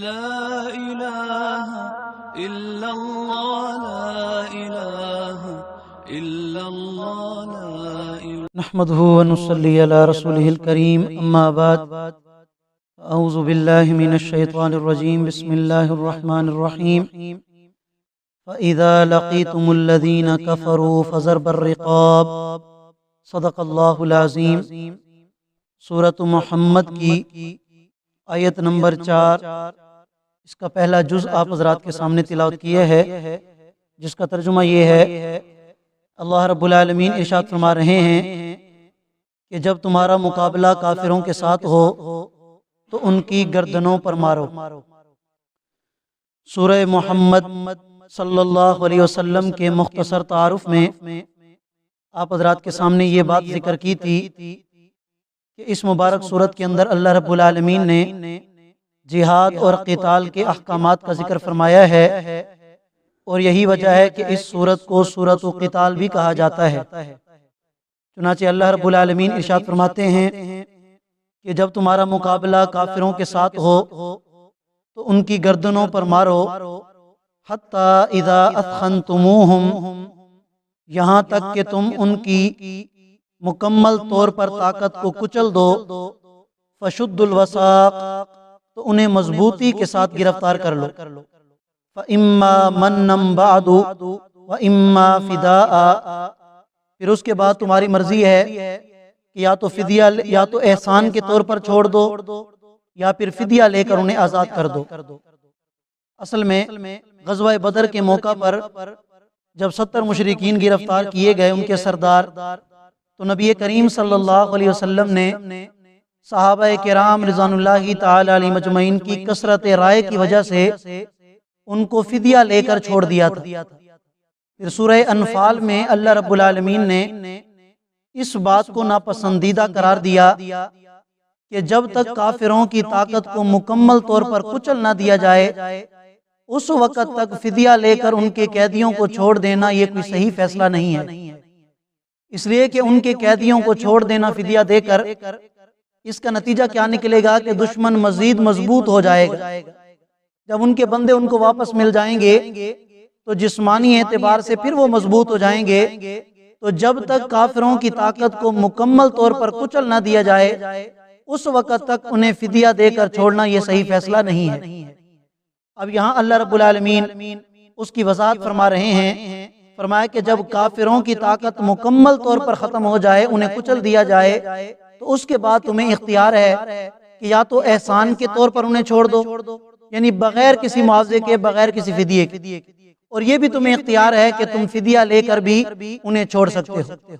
لا إله إلا الله لا إله إلا الله لا إله نحمده ونصلي على رسوله الكريم أما بعد أعوذ بالله من الشيطان الرجيم بسم الله الرحمن الرحيم فإذا لقيتم الذين كفروا فضرب الرقاب صدق اللہ العظیم۔ سورۃ محمد کی آیت نمبر 4، اس کا پہلا جز آپ حضرات کے سامنے تلاوت کیا ہے، جس کا ترجمہ یہ ہے، اللہ رب العالمین ارشاد فرما رہے ہیں کہ جب تمہارا مقابلہ کافروں کے ساتھ ہو تو ان کی گردنوں پر مارو۔ سورہ محمد صلی اللہ علیہ وسلم کے مختصر تعارف میں آپ حضرات کے سامنے یہ بات ذکر کی تھی کہ اس مبارک سورت کے اندر اللہ رب العالمین نے جہاد اور قتال کے احکامات کا ذکر فرمایا ہے، اور یہی وجہ ہے کہ اس سورت کو سورۃ قتال بھی کہا جاتا ہے۔ چنانچہ اللہ رب العالمین ارشاد فرماتے ہیں کہ جب تمہارا مقابلہ کافروں کے ساتھ ہو تو ان کی گردنوں پر مارو، حتی اذا اثخنتموہم، یہاں تک کہ تم ان کی مکمل طور پر طاقت کو کچل دو، فشد الوثاق، تو انہیں مضبوطی کے ساتھ گرفتار کر لو، فَإِمَّا مَنًّا بَعْدُ وَإِمَّا فِدَاءً، پھر اس کے بعد تمہاری مرضی ہے کہ یا تو فدیہ یا تو احسان کے طور پر چھوڑ دو یا پھر فدیہ لے کر انہیں آزاد کر دو۔ اصل میں غزوہ بدر کے موقع پر جب 70 مشرکین گرفتار کیے گئے، ان کے سردار، تو نبی کریم صلی اللہ علیہ وسلم نے صحابہ کرام رضوان اللہ تعالی علیہ مجمعین کی کثرت رائے کی وجہ سے ان کو فدیہ لے کر چھوڑ دیا تھا۔ پھر سورہ انفال میں اللہ رب العالمین نے اس بات کو ناپسندیدہ قرار دیا کہ جب تک کافروں کی طاقت کو مکمل طور پر کچل نہ دیا جائے، اس وقت تک فدیہ لے کر ان کے قیدیوں کو چھوڑ دینا یہ کوئی صحیح فیصلہ نہیں ہے، اس لیے کہ ان کے قیدیوں کو چھوڑ دینا فدیہ دے کر، اس کا نتیجہ کیا نکلے گا کہ دشمن مزید مضبوط ہو جائے گا۔ جب ان کے بندے ان کو واپس مل جائیں گے تو جسمانی اعتبار سے پھر وہ مضبوط ہو جائیں گے، تو جب تک کافروں کی طاقت کو مکمل طور پر کچل نہ دیا جائے اس وقت تک انہیں فدیہ دے کر چھوڑنا یہ صحیح فیصلہ نہیں ہے۔ اب یہاں اللہ رب العالمین اس کی وضاحت فرما رہے ہیں، فرمایا کہ جب کافروں کی طاقت مکمل طور پر ختم ہو جائے، انہیں کچل دیا جائے، تو اس کے بعد تمہیں اختیار ہے کہ یا تو احسان کے طور پر انہیں چھوڑ دو، یعنی بغیر کسی معاوضے کے، بغیر کسی فدیے کے، اور یہ بھی تمہیں اختیار ہے کہ تم فدیہ لے کر بھی انہیں چھوڑ سکتے ہو۔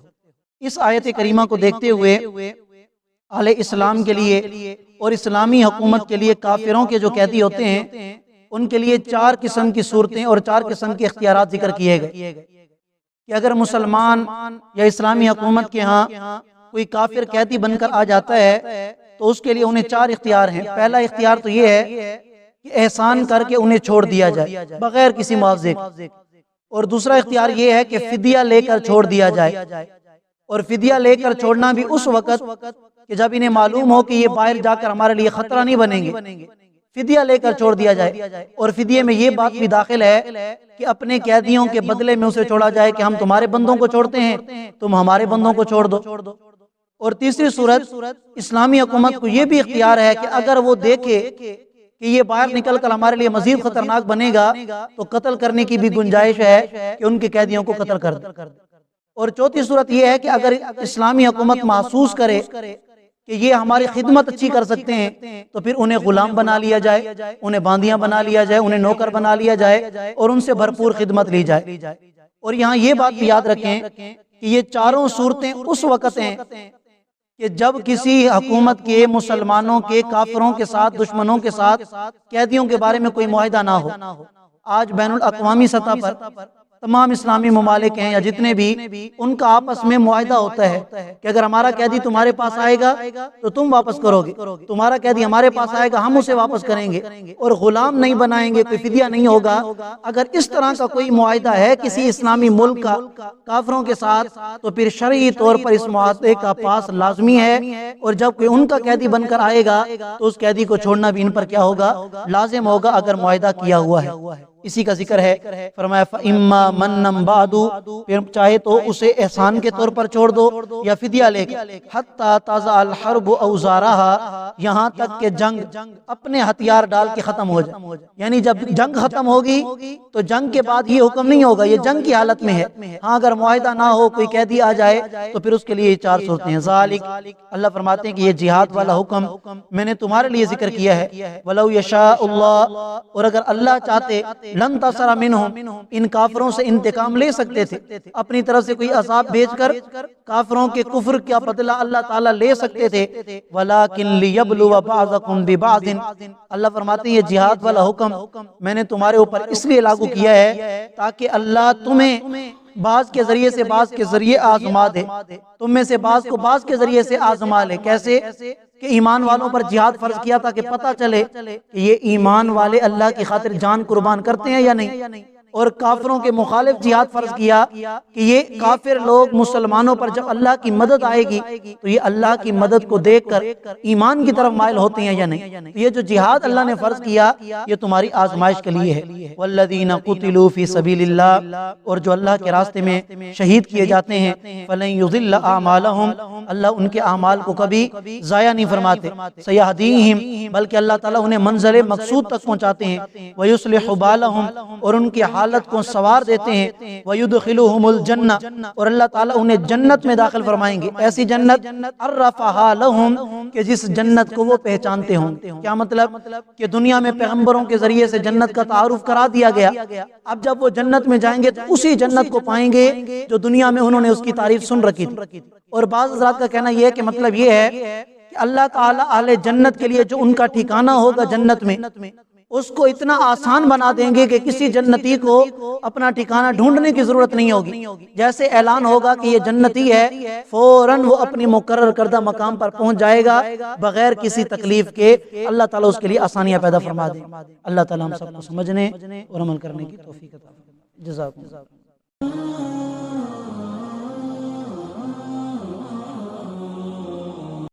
اس آیت کریمہ کو دیکھتے ہوئے اہل اسلام کے لیے اور اسلامی حکومت کے لیے کافروں کے جو قیدی ہوتے ہیں ان کے لیے 4 قسم کی صورتیں اور 4 قسم کے اختیارات ذکر کیے گئے کہ اگر مسلمان یا اسلامی حکومت کے ہاں کوئی کافر قیدی بن کر آ جاتا ہے تو اس کے لیے انہیں 4 اختیار ہیں۔ پہلا اختیار تو یہ ہے کہ احسان کر کے انہیں چھوڑ دیا جائے بغیر کسی معاوضے کے، اور دوسرا اختیار یہ ہے کہ فدیہ لے کر چھوڑ دیا جائے، اور فدیہ لے کر چھوڑنا بھی اس وقت کہ جب انہیں معلوم ہو کہ یہ باہر جا کر ہمارے لیے خطرہ نہیں بنیں گے، فدیہ لے کر چھوڑ دیا جائے، اور فدیے میں یہ بات بھی داخل ہے کہ اپنے قیدیوں کے بدلے میں اسے چھوڑا جائے کہ ہم تمہارے بندوں کو چھوڑتے ہیں، تم ہمارے بندوں کو چھوڑ دو۔ اور تیسری صورت، اسلامی حکومت کو یہ بھی اختیار ہے کہ اگر وہ دیکھے کہ یہ باہر نکل کر ہمارے لیے مزید خطرناک بنے گا تو قتل کرنے کی بھی گنجائش ہے کہ ان کے قیدیوں کو قتل کر دے۔ اور چوتھی صورت یہ ہے کہ اگر اسلامی حکومت محسوس کرے کہ یہ ہماری خدمت اچھی کر سکتے ہیں تو پھر انہیں غلام بنا لیا جائے، انہیں باندیاں بنا لیا جائے، انہیں نوکر بنا لیا جائے اور ان سے بھرپور خدمت لی جائے۔ اور یہاں یہ بات بھی یاد رکھیں کہ یہ 4 صورتیں اس وقت ہیں کہ جب کسی حکومت کے، مسلمانوں کے، کافروں کے ساتھ، دشمنوں کے ساتھ قیدیوں کے بارے میں کوئی معاہدہ نہ ہو۔ آج بین الاقوامی سطح پر تمام اسلامی ممالک ہیں یا جتنے بھی، ان کا آپس میں معاہدہ ہوتا ہے کہ اگر ہمارا قیدی تمہارے پاس آئے گا تو تم واپس کرو گے، تمہارا قیدی ہمارے پاس آئے گا ہم اسے واپس کریں گے، اور غلام نہیں بنائیں گے، کوئی فدیہ نہیں ہوگا۔ اگر اس طرح کا کوئی معاہدہ ہے کسی اسلامی ملک کا کافروں کے ساتھ تو پھر شرعی طور پر اس معاہدے کا پاس لازمی ہے، اور جب کوئی ان کا قیدی بن کر آئے گا تو اس قیدی کو چھوڑنا بھی ان پر کیا ہوگا؟ لازم ہوگا، اگر معاہدہ کیا ہوا ہے۔ اسی کا ذکر ہے، فرمایا فَإِمَّا مَنًّا بَعْدُ، پھر چاہے تو اسے احسان کے طور پر چھوڑ دو یا فدیہ لے کر، حَتَّى تَضَعَ الْحَرْبُ أَوْزَارَهَا، یہاں تک کہ جنگ اپنے ہتھیار ڈال کے ختم ہو جائے۔ یعنی جب جنگ ختم ہوگی تو جنگ کے بعد یہ حکم نہیں ہوگا، یہ جنگ کی حالت میں ہے۔ ہاں اگر معاہدہ نہ ہو، کوئی قیدی آ جائے تو پھر اس کے لیے یہ 4 صورتیں ہیں۔ ذالک، اللہ فرماتے ہیں کہ یہ جہاد والا حکم میں نے تمہارے لیے ذکر کیا ہے۔ وَلَوْ يَشَاءُ اللَّهُ، اور اگر اللہ چاہتے، لن تصر منہم، ان کافروں سے انتقام لے سکتے تھے، اپنی طرف سے کوئی عذاب بھیج کر کافروں کے کفر کا بدلہ اللہ تعالیٰ لے سکتے تھے۔ ولیکن لیبلو بعضکم ببعض، اللہ فرماتے ہیں یہ جہاد والا حکم میں نے تمہارے اوپر اس لیے لاگو کیا ہے تاکہ اللہ تمہیں بعض کے ذریعے سے بعض کے ذریعے آزما دے، تم میں سے بعض کو بعض کے ذریعے سے آزما لے۔ کیسے؟ کہ ایمان والوں پر جہاد فرض کیا تھا کہ پتہ چلے کہ یہ ایمان والے اللہ کی خاطر جان قربان کرتے ہیں یا نہیں، اور کافروں کے مخالف جہاد فرض کیا کہ یہ کافر لوگ مسلمانوں پر جب اللہ کی مدد آئے گی تو یہ اللہ کی مدد کو دیکھ کر ایمان کی طرف مائل ہوتے ہیں یا نہیں۔ یہ جو جہاد اللہ نے فرض کیا یہ تمہاری آزمائش کے لیے ہے۔ والذین قتلوا فی سبیل اللہ، اور جو اللہ کے راستے میں شہید کیے جاتے ہیں، فلن یضل اعمالہم، اللہ ان کے اعمال کو کبھی ضائع نہیں فرماتے۔ سیہدیہم، بلکہ اللہ تعالیٰ انہیں منزل مقصود تک پہنچاتے ہیں۔ ویصلح بالہم، اور ان کی حالت کو سوار دیتے ہیں۔ وَيُدْخِلُهُمُ الْجَنَّةَ، اور اللہ تعالیٰ انہیں جنت میں داخل فرمائیں گے، ایسی جنت عرفہا لہم، کہ جس جنت کو وہ پہچانتے ہوں۔ کیا مطلب؟ کہ دنیا میں پیغمبروں کے ذریعے سے جنت کا تعارف کرا دیا گیا، اب جب وہ جنت میں جائیں گے تو اسی جنت کو پائیں گے جو دنیا میں انہوں نے اس کی تعریف سن رکھی تھی۔ اور بعض حضرات کا کہنا یہ ہے کہ مطلب یہ ہے کہ اللہ تعالیٰ اہل جنت کے لیے جو ان کا ٹھکانہ ہوگا جنت میں، اس کو اتنا آسان بنا دیں گے کہ کسی جنتی کو اپنا ٹھکانہ ڈھونڈنے کی ضرورت نہیں ہوگی۔ جیسے اعلان ہوگا کہ یہ جنتی ہے، فوراً وہ اپنی مقرر کردہ مقام پر پہنچ جائے گا بغیر کسی تکلیف کے۔ اللہ تعالیٰ اس کے لیے آسانیاں پیدا فرما دے۔ اللہ تعالیٰ ہم سب کو سمجھنے اور عمل کرنے کی توفیق عطا فرمائے۔ جزاکم اللہ۔